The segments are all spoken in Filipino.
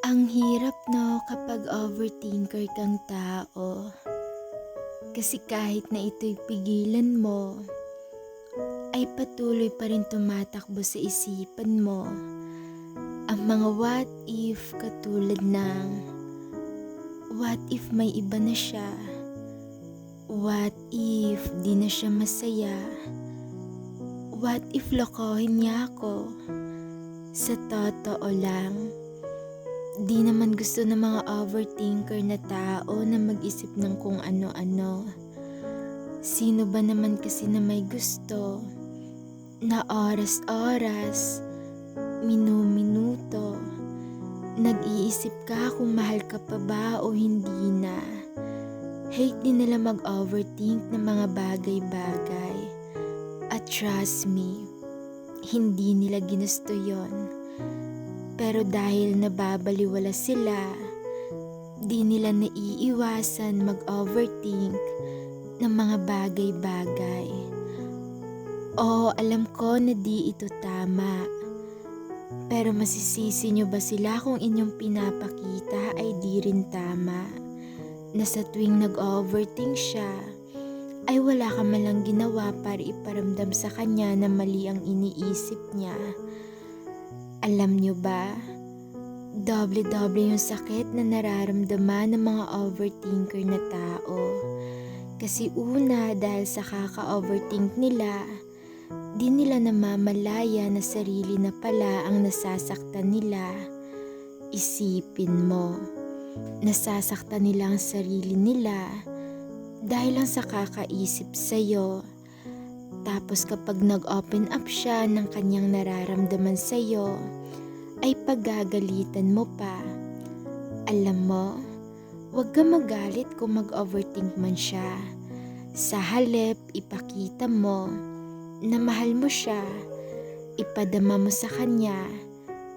Ang hirap 'no kapag overthinker kang tao. Kasi kahit na ito'y pigilan mo, ay patuloy pa rin tumatakbo sa isipan mo ang mga what if katulad ng, what if may iba na siya? What if di na siya masaya? What if lokohin niya ako? Sa totoo lang, di naman gusto ng mga overthinker na tao na mag-isip ng kung ano-ano. Sino ba naman kasi na may gusto na oras-oras, minu-minuto, nag-iisip ka kung mahal ka pa ba o hindi na. Hate din nila mag-overthink ng mga bagay-bagay. At trust me, hindi nila ginusto yon. Pero dahil nababaliwala sila, di nila naiiwasan mag-overthink ng mga bagay-bagay. Oo, alam ko na di ito tama. Pero masisisi nyo ba sila kung inyong pinapakita ay di rin tama? Na sa tuwing nag-overthink siya, ay wala ka man lang ginawa para iparamdam sa kanya na mali ang iniisip niya. Alam nyo ba, doble-doble yung sakit na nararamdaman ng mga overthinker na tao. Kasi una, dahil sa kaka-overthink nila, di nila namamalaya na sarili na pala ang nasasaktan nila. Isipin mo, nasasaktan nila ang sarili nila dahil lang sa kakaisip sa'yo. Tapos kapag nag-open up siya ng kanyang nararamdaman sa'yo, ay paggagalitan mo pa. Alam mo, huwag ka magalit kung mag-overthink man siya. Sa halip, ipakita mo na mahal mo siya. Ipadama mo sa kanya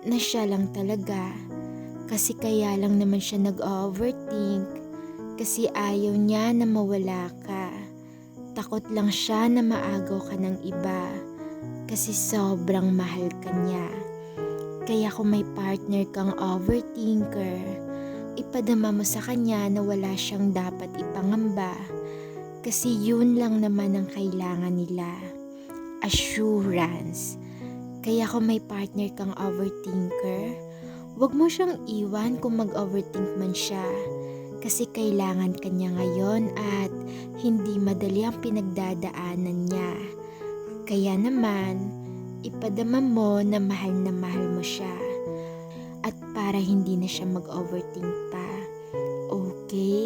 na siya lang talaga. Kasi kaya lang naman siya nag-overthink. Kasi ayaw niya na mawala ka. Takot lang siya na maagaw ka ng iba. Kasi sobrang mahal ka niya. Kaya kung may partner kang overthinker, ipadama mo sa kanya na wala siyang dapat ipangamba. Kasi yun lang naman ang kailangan nila. Assurance. Kaya kung may partner kang overthinker, wag mo siyang iwan kung mag-overthink man siya. Kasi kailangan ka niya ngayon at hindi madali ang pinagdadaanan niya. Kaya naman, ipadama mo na mahal mo siya. At para hindi na siya mag-overthink pa. Okay?